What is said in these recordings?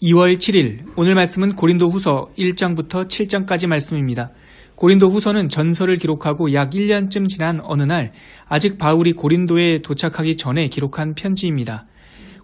2월 7일 오늘 말씀은 고린도 후서 1장부터 7장까지 말씀입니다. 고린도 후서는 전서를 기록하고 약 1년쯤 지난 어느 날 아직 바울이 고린도에 도착하기 전에 기록한 편지입니다.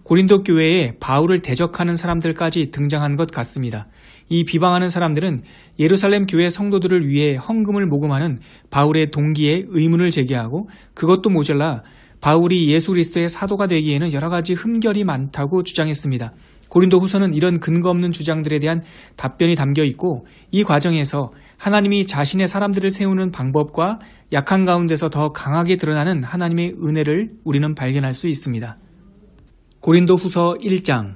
고린도 교회에 바울을 대적하는 사람들까지 등장한 것 같습니다. 이 비방하는 사람들은 예루살렘 교회 성도들을 위해 헌금을 모금하는 바울의 동기에 의문을 제기하고 그것도 모자라 바울이 예수 그리스도의 사도가 되기에는 여러 가지 흠결이 많다고 주장했습니다. 고린도 후서는 이런 근거 없는 주장들에 대한 답변이 담겨 있고 이 과정에서 하나님이 자신의 사람들을 세우는 방법과 약한 가운데서 더 강하게 드러나는 하나님의 은혜를 우리는 발견할 수 있습니다. 고린도 후서 1장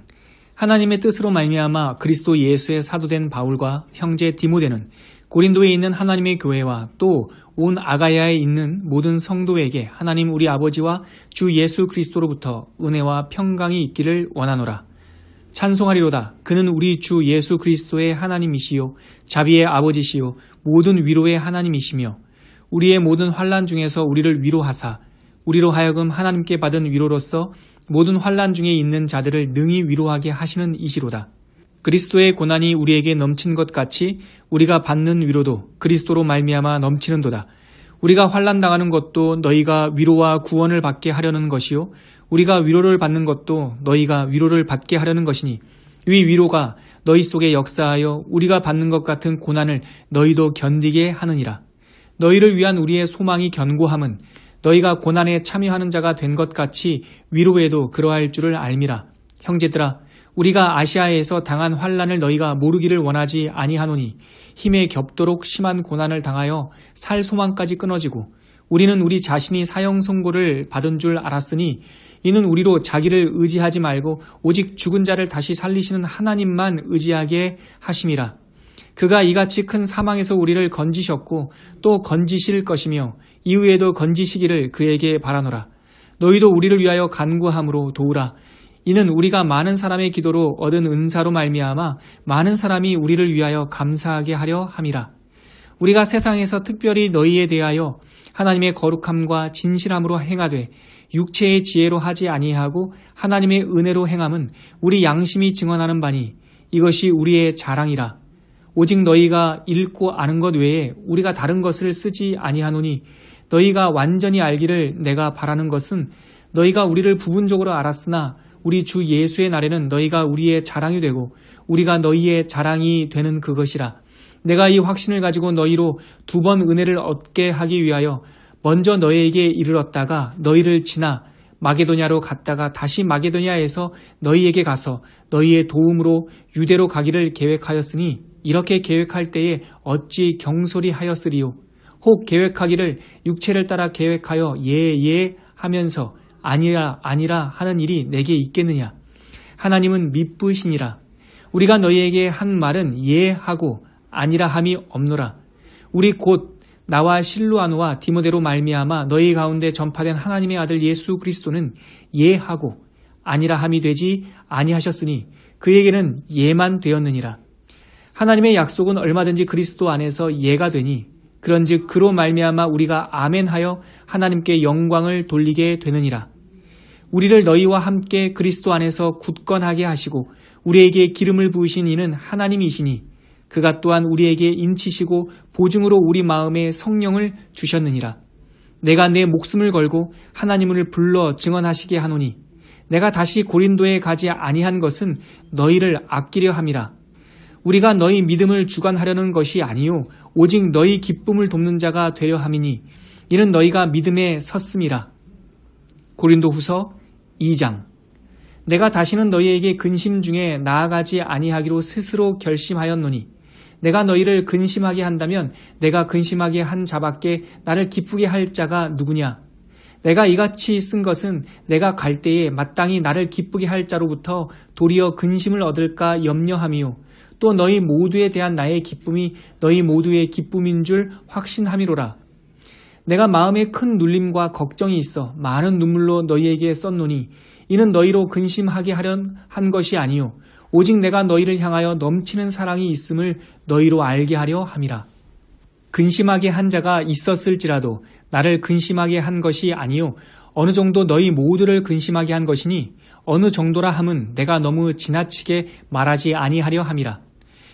하나님의 뜻으로 말미암아 그리스도 예수의 사도된 바울과 형제 디모데는 고린도에 있는 하나님의 교회와 또 온 아가야에 있는 모든 성도에게 하나님 우리 아버지와 주 예수 그리스도로부터 은혜와 평강이 있기를 원하노라. 찬송하리로다. 그는 우리 주 예수 그리스도의 하나님이시요 자비의 아버지시요 모든 위로의 하나님이시며 우리의 모든 환난 중에서 우리를 위로하사 우리로 하여금 하나님께 받은 위로로서 모든 환난 중에 있는 자들을 능히 위로하게 하시는 이시로다. 그리스도의 고난이 우리에게 넘친 것 같이 우리가 받는 위로도 그리스도로 말미암아 넘치는도다. 우리가 환난 당하는 것도 너희가 위로와 구원을 받게 하려는 것이요 우리가 위로를 받는 것도 너희가 위로를 받게 하려는 것이니 이 위로가 너희 속에 역사하여 우리가 받는 것 같은 고난을 너희도 견디게 하느니라. 너희를 위한 우리의 소망이 견고함은 너희가 고난에 참여하는 자가 된 것 같이 위로에도 그러할 줄을 알미라. 형제들아 우리가 아시아에서 당한 환난을 너희가 모르기를 원하지 아니하노니 힘에 겹도록 심한 고난을 당하여 살 소망까지 끊어지고 우리는 우리 자신이 사형 선고를 받은 줄 알았으니 이는 우리로 자기를 의지하지 말고 오직 죽은 자를 다시 살리시는 하나님만 의지하게 하심이라. 그가 이같이 큰 사망에서 우리를 건지셨고 또 건지실 것이며 이후에도 건지시기를 그에게 바라노라. 너희도 우리를 위하여 간구함으로 도우라. 이는 우리가 많은 사람의 기도로 얻은 은사로 말미암아 많은 사람이 우리를 위하여 감사하게 하려 함이라. 우리가 세상에서 특별히 너희에 대하여 하나님의 거룩함과 진실함으로 행하되 육체의 지혜로 하지 아니하고 하나님의 은혜로 행함은 우리 양심이 증언하는 바니 이것이 우리의 자랑이라. 오직 너희가 읽고 아는 것 외에 우리가 다른 것을 쓰지 아니하노니 너희가 완전히 알기를 내가 바라는 것은 너희가 우리를 부분적으로 알았으나 우리 주 예수의 날에는 너희가 우리의 자랑이 되고 우리가 너희의 자랑이 되는 그것이라. 내가 이 확신을 가지고 너희로 2번 은혜를 얻게 하기 위하여 먼저 너희에게 이르렀다가 너희를 지나 마게도냐로 갔다가 다시 마게도냐에서 너희에게 가서 너희의 도움으로 유대로 가기를 계획하였으니 이렇게 계획할 때에 어찌 경솔히 하였으리요. 혹 계획하기를 육체를 따라 계획하여 예 하면서 아니라 하는 일이 내게 있겠느냐. 하나님은 미쁘시니라. 우리가 너희에게 한 말은 예 하고 아니라 함이 없노라. 우리 곧 나와 실루아노와 디모데로 말미암아 너희 가운데 전파된 하나님의 아들 예수 그리스도는 예 하고 아니라 함이 되지 아니하셨으니 그에게는 예만 되었느니라. 하나님의 약속은 얼마든지 그리스도 안에서 예가 되니 그런즉 그로 말미암아 우리가 아멘하여 하나님께 영광을 돌리게 되느니라. 우리를 너희와 함께 그리스도 안에서 굳건하게 하시고 우리에게 기름을 부으신 이는 하나님이시니 그가 또한 우리에게 인치시고 보증으로 우리 마음에 성령을 주셨느니라. 내가 내 목숨을 걸고 하나님을 불러 증언하시게 하노니 내가 다시 고린도에 가지 아니한 것은 너희를 아끼려 함이라. 우리가 너희 믿음을 주관하려는 것이 아니요 오직 너희 기쁨을 돕는 자가 되려 함이니 이는 너희가 믿음에 섰음이라. 고린도 후서 2장 내가 다시는 너희에게 근심 중에 나아가지 아니하기로 스스로 결심하였노니 내가 너희를 근심하게 한다면 내가 근심하게 한 자밖에 나를 기쁘게 할 자가 누구냐. 내가 이같이 쓴 것은 내가 갈 때에 마땅히 나를 기쁘게 할 자로부터 도리어 근심을 얻을까 염려함이요 또 너희 모두에 대한 나의 기쁨이 너희 모두의 기쁨인 줄 확신함이로라. 내가 마음에 큰 눌림과 걱정이 있어 많은 눈물로 너희에게 썼노니 이는 너희로 근심하게 하려 한 것이 아니요 오직 내가 너희를 향하여 넘치는 사랑이 있음을 너희로 알게 하려 함이라. 근심하게 한 자가 있었을지라도 나를 근심하게 한 것이 아니요 어느 정도 너희 모두를 근심하게 한 것이니 어느 정도라 함은 내가 너무 지나치게 말하지 아니하려 함이라.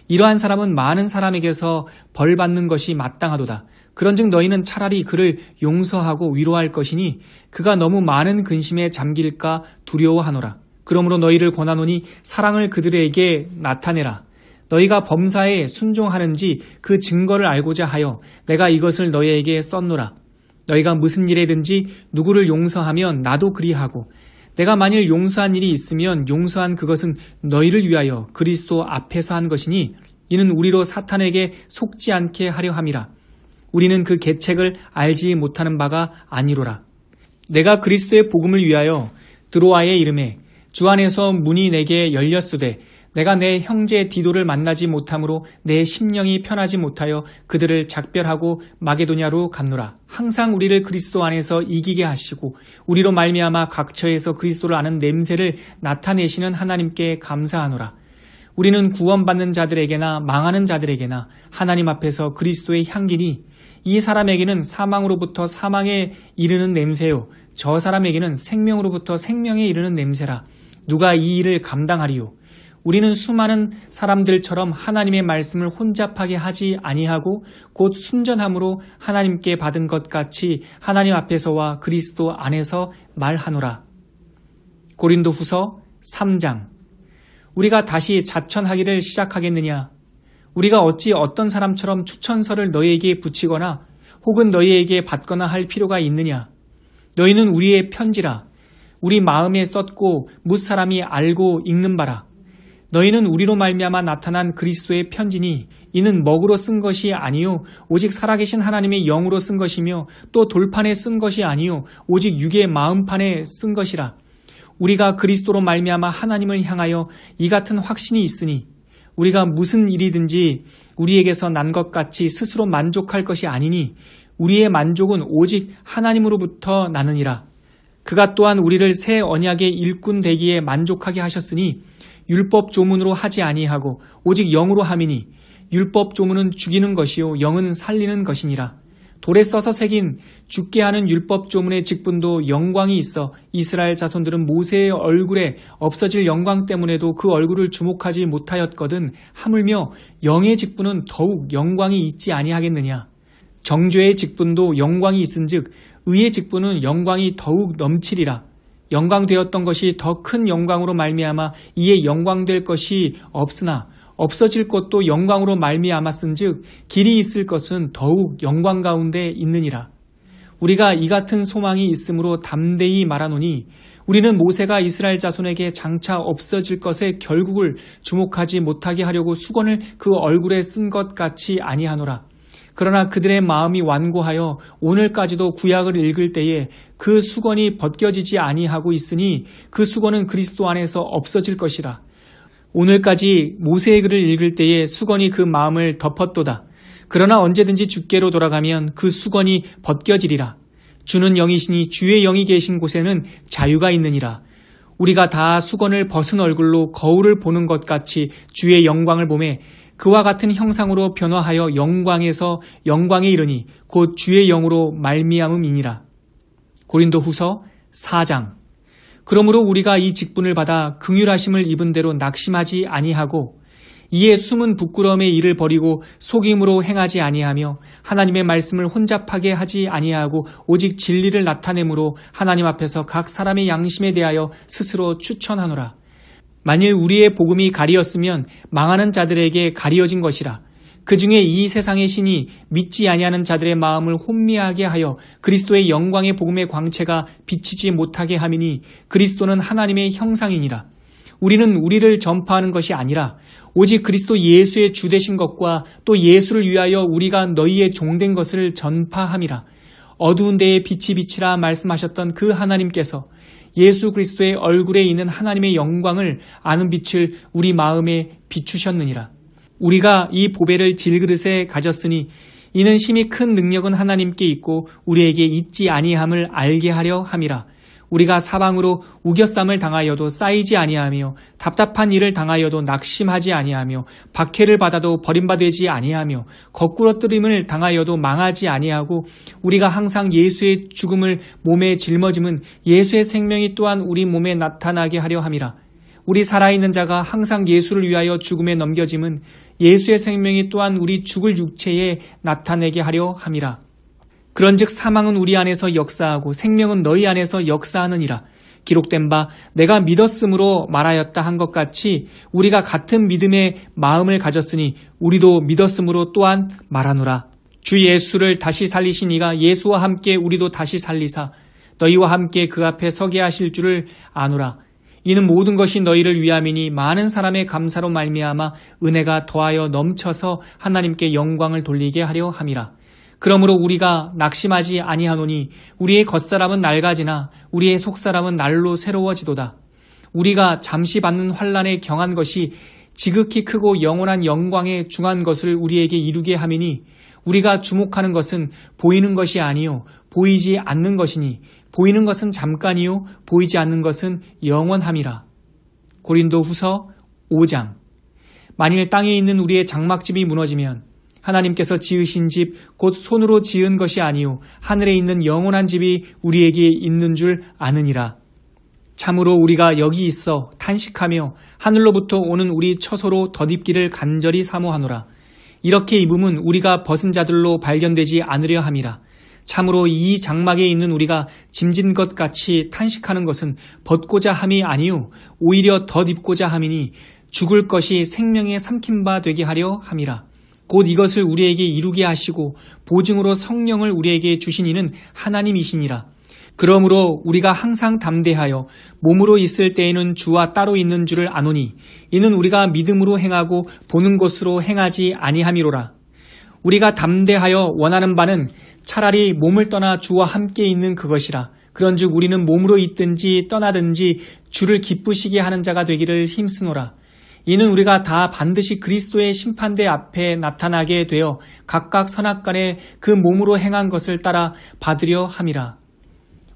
이러한 사람은 많은 사람에게서 벌 받는 것이 마땅하도다. 그런즉 너희는 차라리 그를 용서하고 위로할 것이니 그가 너무 많은 근심에 잠길까 두려워하노라. 그러므로 너희를 권하노니 사랑을 그들에게 나타내라. 너희가 범사에 순종하는지 그 증거를 알고자 하여 내가 이것을 너희에게 썼노라. 너희가 무슨 일에든지 누구를 용서하면 나도 그리하고 내가 만일 용서한 일이 있으면 용서한 그것은 너희를 위하여 그리스도 앞에서 한 것이니 이는 우리로 사탄에게 속지 않게 하려 함이라. 우리는 그 계책을 알지 못하는 바가 아니로라. 내가 그리스도의 복음을 위하여 드로아에 이르매 주 안에서 문이 내게 열렸으되 내가 내 형제 디도를 만나지 못함으로 내 심령이 편하지 못하여 그들을 작별하고 마게도냐로 갔노라. 항상 우리를 그리스도 안에서 이기게 하시고 우리로 말미암아 각처에서 그리스도를 아는 냄새를 나타내시는 하나님께 감사하노라. 우리는 구원받는 자들에게나 망하는 자들에게나 하나님 앞에서 그리스도의 향기니 이 사람에게는 사망으로부터 사망에 이르는 냄새요 저 사람에게는 생명으로부터 생명에 이르는 냄새라. 누가 이 일을 감당하리요? 우리는 수많은 사람들처럼 하나님의 말씀을 혼잡하게 하지 아니하고 곧 순전함으로 하나님께 받은 것 같이 하나님 앞에서와 그리스도 안에서 말하노라. 고린도후서 3장. 우리가 다시 자천하기를 시작하겠느냐? 우리가 어찌 어떤 사람처럼 추천서를 너희에게 붙이거나 혹은 너희에게 받거나 할 필요가 있느냐? 너희는 우리의 편지라. 우리 마음에 썼고 뭇사람이 알고 읽는 바라. 너희는 우리로 말미암아 나타난 그리스도의 편지니 이는 먹으로 쓴 것이 아니요 오직 살아계신 하나님의 영으로 쓴 것이며 또 돌판에 쓴 것이 아니요 오직 육의 마음판에 쓴 것이라. 우리가 그리스도로 말미암아 하나님을 향하여 이 같은 확신이 있으니 우리가 무슨 일이든지 우리에게서 난 것 같이 스스로 만족할 것이 아니니 우리의 만족은 오직 하나님으로부터 나느니라. 그가 또한 우리를 새 언약의 일꾼 되기에 만족하게 하셨으니 율법 조문으로 하지 아니하고 오직 영으로 함이니 율법 조문은 죽이는 것이요 영은 살리는 것이니라. 돌에 써서 새긴 죽게 하는 율법 조문의 직분도 영광이 있어 이스라엘 자손들은 모세의 얼굴에 없어질 영광 때문에도 그 얼굴을 주목하지 못하였거든 하물며 영의 직분은 더욱 영광이 있지 아니하겠느냐. 정죄의 직분도 영광이 있은즉 의의 직분은 영광이 더욱 넘치리라. 영광되었던 것이 더 큰 영광으로 말미암아 이에 영광될 것이 없으나 없어질 것도 영광으로 말미암았은즉 길이 있을 것은 더욱 영광 가운데 있느니라. 우리가 이 같은 소망이 있으므로 담대히 말하노니 우리는 모세가 이스라엘 자손에게 장차 없어질 것의 결국을 주목하지 못하게 하려고 수건을 그 얼굴에 쓴 것 같이 아니하노라. 그러나 그들의 마음이 완고하여 오늘까지도 구약을 읽을 때에 그 수건이 벗겨지지 아니하고 있으니 그 수건은 그리스도 안에서 없어질 것이라. 오늘까지 모세의 글을 읽을 때에 수건이 그 마음을 덮었도다. 그러나 언제든지 주께로 돌아가면 그 수건이 벗겨지리라. 주는 영이시니 주의 영이 계신 곳에는 자유가 있느니라. 우리가 다 수건을 벗은 얼굴로 거울을 보는 것 같이 주의 영광을 보매 그와 같은 형상으로 변화하여 영광에서 영광에 이르니 곧 주의 영으로 말미암음이니라. 고린도후서 4장. 그러므로 우리가 이 직분을 받아 긍휼하심을 입은 대로 낙심하지 아니하고 이에 숨은 부끄러움의 일을 버리고 속임으로 행하지 아니하며 하나님의 말씀을 혼잡하게 하지 아니하고 오직 진리를 나타내므로 하나님 앞에서 각 사람의 양심에 대하여 스스로 추천하노라. 만일 우리의 복음이 가리었으면 망하는 자들에게 가리어진 것이라. 그 중에 이 세상의 신이 믿지 아니하는 자들의 마음을 혼미하게 하여 그리스도의 영광의 복음의 광채가 비치지 못하게 함이니 그리스도는 하나님의 형상이니라. 우리는 우리를 전파하는 것이 아니라 오직 그리스도 예수의 주 되신 것과 또 예수를 위하여 우리가 너희의 종된 것을 전파함이라. 어두운 데에 빛이 비치라 말씀하셨던 그 하나님께서 예수 그리스도의 얼굴에 있는 하나님의 영광을 아는 빛을 우리 마음에 비추셨느니라. 우리가 이 보배를 질그릇에 가졌으니 이는 심히 큰 능력은 하나님께 있고 우리에게 있지 아니함을 알게 하려 함이라. 우리가 사방으로 우겨쌈을 당하여도 쌓이지 아니하며 답답한 일을 당하여도 낙심하지 아니하며 박해를 받아도 버림받지 아니하며 거꾸러뜨림을 당하여도 망하지 아니하고 우리가 항상 예수의 죽음을 몸에 짊어짐은 예수의 생명이 또한 우리 몸에 나타나게 하려 함이라. 우리 살아있는 자가 항상 예수를 위하여 죽음에 넘겨짐은 예수의 생명이 또한 우리 죽을 육체에 나타내게 하려 함이라. 그런즉 사망은 우리 안에서 역사하고 생명은 너희 안에서 역사하느니라. 기록된 바 내가 믿었으므로 말하였다 한 것 같이 우리가 같은 믿음의 마음을 가졌으니 우리도 믿었으므로 또한 말하노라. 주 예수를 다시 살리신 이가 예수와 함께 우리도 다시 살리사 너희와 함께 그 앞에 서게 하실 줄을 아노라. 이는 모든 것이 너희를 위함이니 많은 사람의 감사로 말미암아 은혜가 더하여 넘쳐서 하나님께 영광을 돌리게 하려 함이라. 그러므로 우리가 낙심하지 아니하노니 우리의 겉사람은 낡아지나 우리의 속사람은 날로 새로워지도다. 우리가 잠시 받는 환난에 경한 것이 지극히 크고 영원한 영광에 중한 것을 우리에게 이루게 함이니 우리가 주목하는 것은 보이는 것이 아니요 보이지 않는 것이니 보이는 것은 잠깐이요 보이지 않는 것은 영원함이라. 고린도 후서 5장. 만일 땅에 있는 우리의 장막집이 무너지면 하나님께서 지으신 집 곧 손으로 지은 것이 아니요 하늘에 있는 영원한 집이 우리에게 있는 줄 아느니라. 참으로 우리가 여기 있어 탄식하며 하늘로부터 오는 우리 처소로 덧입기를 간절히 사모하노라. 이렇게 입음은 우리가 벗은 자들로 발견되지 않으려 함이라. 참으로 이 장막에 있는 우리가 짐진 것 같이 탄식하는 것은 벗고자 함이 아니요 오히려 덧입고자 함이니 죽을 것이 생명에 삼킨 바 되게 하려 함이라. 곧 이것을 우리에게 이루게 하시고 보증으로 성령을 우리에게 주신 이는 하나님이시니라. 그러므로 우리가 항상 담대하여 몸으로 있을 때에는 주와 따로 있는 줄을 아노니 이는 우리가 믿음으로 행하고 보는 것으로 행하지 아니함이로라. 우리가 담대하여 원하는 바는 차라리 몸을 떠나 주와 함께 있는 그것이라. 그런즉 우리는 몸으로 있든지 떠나든지 주를 기쁘시게 하는 자가 되기를 힘쓰노라. 이는 우리가 다 반드시 그리스도의 심판대 앞에 나타나게 되어 각각 선악간에 그 몸으로 행한 것을 따라 받으려 함이라.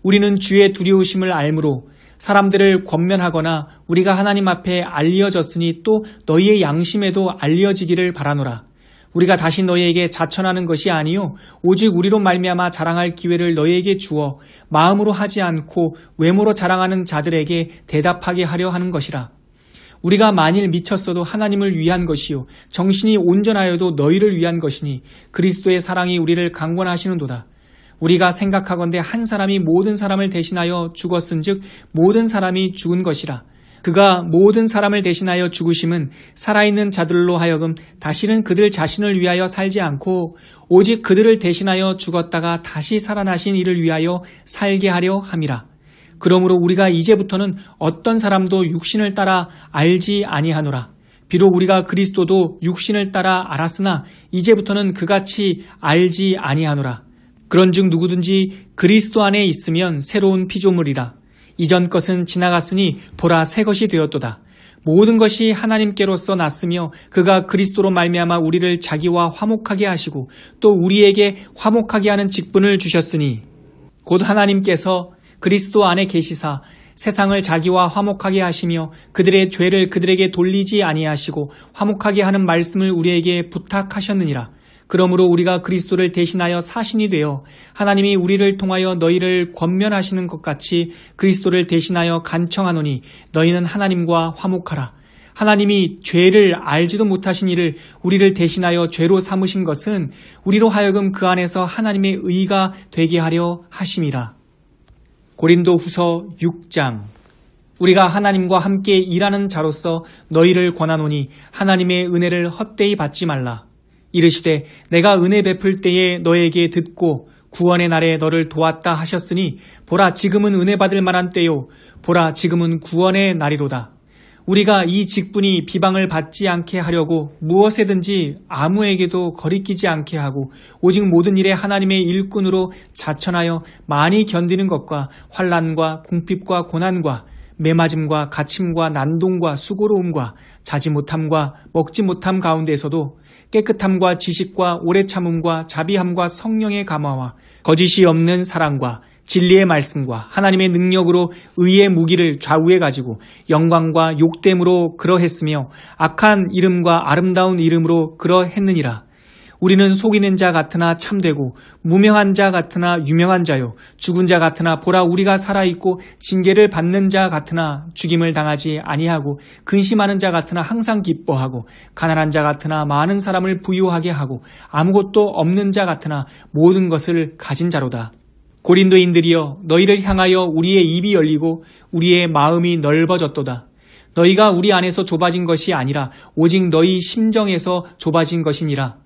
우리는 주의 두려우심을 알므로 사람들을 권면하거나 우리가 하나님 앞에 알려졌으니 또 너희의 양심에도 알려지기를 바라노라. 우리가 다시 너희에게 자천하는 것이 아니요 오직 우리로 말미암아 자랑할 기회를 너희에게 주어 마음으로 하지 않고 외모로 자랑하는 자들에게 대답하게 하려 하는 것이라. 우리가 만일 미쳤어도 하나님을 위한 것이요 정신이 온전하여도 너희를 위한 것이니 그리스도의 사랑이 우리를 강권하시는도다. 우리가 생각하건대 한 사람이 모든 사람을 대신하여 죽었은즉 모든 사람이 죽은 것이라. 그가 모든 사람을 대신하여 죽으심은 살아있는 자들로 하여금 다시는 그들 자신을 위하여 살지 않고 오직 그들을 대신하여 죽었다가 다시 살아나신 이를 위하여 살게 하려 함이라. 그러므로 우리가 이제부터는 어떤 사람도 육신을 따라 알지 아니하노라. 비록 우리가 그리스도도 육신을 따라 알았으나 이제부터는 그같이 알지 아니하노라. 그런즉 누구든지 그리스도 안에 있으면 새로운 피조물이라. 이전 것은 지나갔으니 보라 새 것이 되었도다. 모든 것이 하나님께로서 났으며 그가 그리스도로 말미암아 우리를 자기와 화목하게 하시고 또 우리에게 화목하게 하는 직분을 주셨으니 곧 하나님께서 그리스도 안에 계시사 세상을 자기와 화목하게 하시며 그들의 죄를 그들에게 돌리지 아니하시고 화목하게 하는 말씀을 우리에게 부탁하셨느니라. 그러므로 우리가 그리스도를 대신하여 사신이 되어 하나님이 우리를 통하여 너희를 권면하시는 것 같이 그리스도를 대신하여 간청하노니 너희는 하나님과 화목하라. 하나님이 죄를 알지도 못하신 이를 우리를 대신하여 죄로 삼으신 것은 우리로 하여금 그 안에서 하나님의 의가 되게 하려 하심이라. 고린도 후서 6장. 우리가 하나님과 함께 일하는 자로서 너희를 권하노니 하나님의 은혜를 헛되이 받지 말라. 이르시되 내가 은혜 베풀 때에 너에게 듣고 구원의 날에 너를 도왔다 하셨으니 보라 지금은 은혜 받을 만한 때요 보라 지금은 구원의 날이로다. 우리가 이 직분이 비방을 받지 않게 하려고 무엇에든지 아무에게도 거리끼지 않게 하고 오직 모든 일에 하나님의 일꾼으로 자천하여 많이 견디는 것과 환난과 궁핍과 고난과 매맞음과 갇힘과 난동과 수고로움과 자지 못함과 먹지 못함 가운데서도 깨끗함과 지식과 오래 참음과 자비함과 성령의 감화와 거짓이 없는 사랑과 진리의 말씀과 하나님의 능력으로 의의 무기를 좌우해 가지고 영광과 욕됨으로 그러했으며 악한 이름과 아름다운 이름으로 그러했느니라. 우리는 속이는 자 같으나 참되고 무명한 자 같으나 유명한 자요 죽은 자 같으나 보라 우리가 살아있고 징계를 받는 자 같으나 죽임을 당하지 아니하고 근심하는 자 같으나 항상 기뻐하고 가난한 자 같으나 많은 사람을 부유하게 하고 아무것도 없는 자 같으나 모든 것을 가진 자로다. 고린도인들이여 너희를 향하여 우리의 입이 열리고 우리의 마음이 넓어졌도다. 너희가 우리 안에서 좁아진 것이 아니라 오직 너희 심정에서 좁아진 것이니라.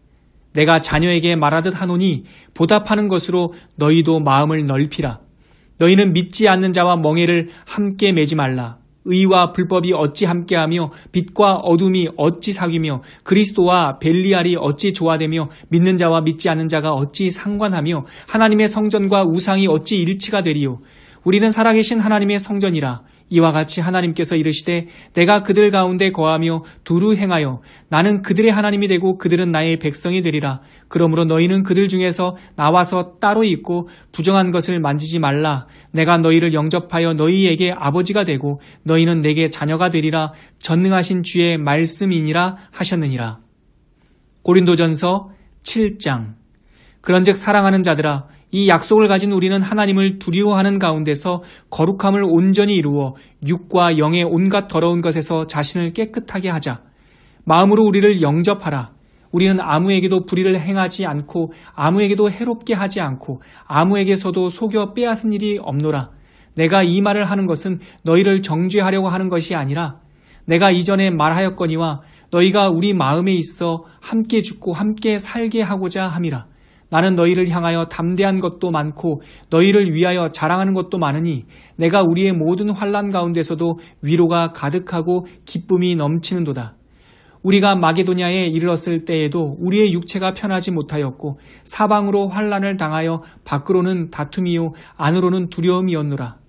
내가 자녀에게 말하듯 하노니 보답하는 것으로 너희도 마음을 넓히라. 너희는 믿지 않는 자와 멍에를 함께 매지 말라. 의와 불법이 어찌 함께하며 빛과 어둠이 어찌 사귀며 그리스도와 벨리알이 어찌 조화되며 믿는 자와 믿지 않는 자가 어찌 상관하며 하나님의 성전과 우상이 어찌 일치가 되리요. 우리는 살아계신 하나님의 성전이라. 이와 같이 하나님께서 이르시되 내가 그들 가운데 거하며 두루 행하여 나는 그들의 하나님이 되고 그들은 나의 백성이 되리라. 그러므로 너희는 그들 중에서 나와서 따로 있고 부정한 것을 만지지 말라. 내가 너희를 영접하여 너희에게 아버지가 되고 너희는 내게 자녀가 되리라. 전능하신 주의 말씀이니라 하셨느니라. 고린도전서 7장. 그런즉 사랑하는 자들아 이 약속을 가진 우리는 하나님을 두려워하는 가운데서 거룩함을 온전히 이루어 육과 영의 온갖 더러운 것에서 자신을 깨끗하게 하자. 마음으로 우리를 영접하라. 우리는 아무에게도 불의를 행하지 않고 아무에게도 해롭게 하지 않고 아무에게서도 속여 빼앗은 일이 없노라. 내가 이 말을 하는 것은 너희를 정죄하려고 하는 것이 아니라 내가 이전에 말하였거니와 너희가 우리 마음에 있어 함께 죽고 함께 살게 하고자 함이라. 나는 너희를 향하여 담대한 것도 많고 너희를 위하여 자랑하는 것도 많으니 내가 우리의 모든 환난 가운데서도 위로가 가득하고 기쁨이 넘치는도다. 우리가 마게도냐에 이르렀을 때에도 우리의 육체가 편하지 못하였고 사방으로 환난을 당하여 밖으로는 다툼이요 안으로는 두려움이었노라.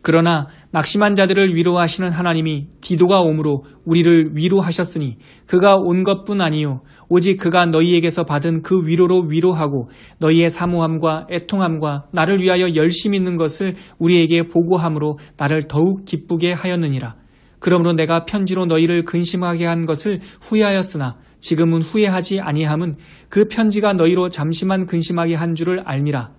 그러나 낙심한 자들을 위로하시는 하나님이 디도가 오므로 우리를 위로하셨으니 그가 온 것뿐 아니요 오직 그가 너희에게서 받은 그 위로로 위로하고 너희의 사모함과 애통함과 나를 위하여 열심히 있는 것을 우리에게 보고함으로 나를 더욱 기쁘게 하였느니라. 그러므로 내가 편지로 너희를 근심하게 한 것을 후회하였으나 지금은 후회하지 아니함은 그 편지가 너희로 잠시만 근심하게 한 줄을 알미라.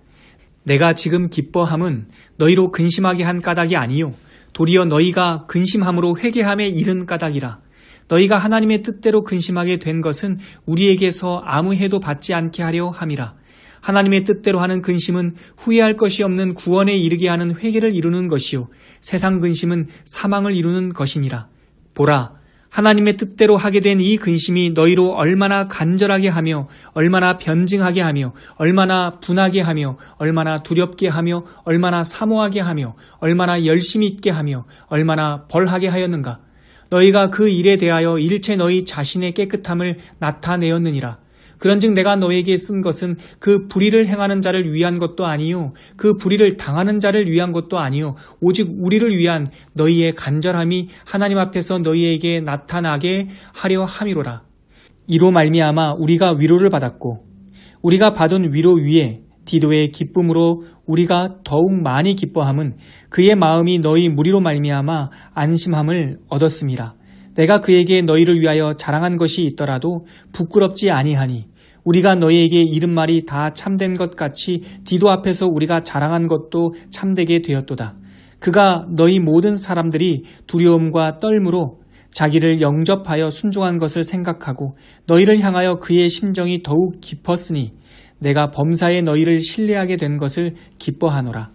내가 지금 기뻐함은 너희로 근심하게 한 까닭이 아니요 도리어 너희가 근심함으로 회개함에 이른 까닭이라. 너희가 하나님의 뜻대로 근심하게 된 것은 우리에게서 아무 해도 받지 않게 하려 함이라. 하나님의 뜻대로 하는 근심은 후회할 것이 없는 구원에 이르게 하는 회개를 이루는 것이요 세상 근심은 사망을 이루는 것이니라. 보라, 하나님의 뜻대로 하게 된 이 근심이 너희로 얼마나 간절하게 하며 얼마나 변증하게 하며 얼마나 분하게 하며 얼마나 두렵게 하며 얼마나 사모하게 하며 얼마나 열심히 있게 하며 얼마나 벌하게 하였는가. 너희가 그 일에 대하여 일체 너희 자신의 깨끗함을 나타내었느니라. 그런즉 내가 너에게 쓴 것은 그 불의를 행하는 자를 위한 것도 아니요 그 불의를 당하는 자를 위한 것도 아니요 오직 우리를 위한 너희의 간절함이 하나님 앞에서 너희에게 나타나게 하려 함이로라. 이로 말미암아 우리가 위로를 받았고 우리가 받은 위로 위에 디도의 기쁨으로 우리가 더욱 많이 기뻐함은 그의 마음이 너희 무리로 말미암아 안심함을 얻었음이라. 내가 그에게 너희를 위하여 자랑한 것이 있더라도 부끄럽지 아니하니 우리가 너희에게 이른 말이 다 참된 것 같이 디도 앞에서 우리가 자랑한 것도 참되게 되었도다. 그가 너희 모든 사람들이 두려움과 떨므로 자기를 영접하여 순종한 것을 생각하고 너희를 향하여 그의 심정이 더욱 깊었으니 내가 범사에 너희를 신뢰하게 된 것을 기뻐하노라.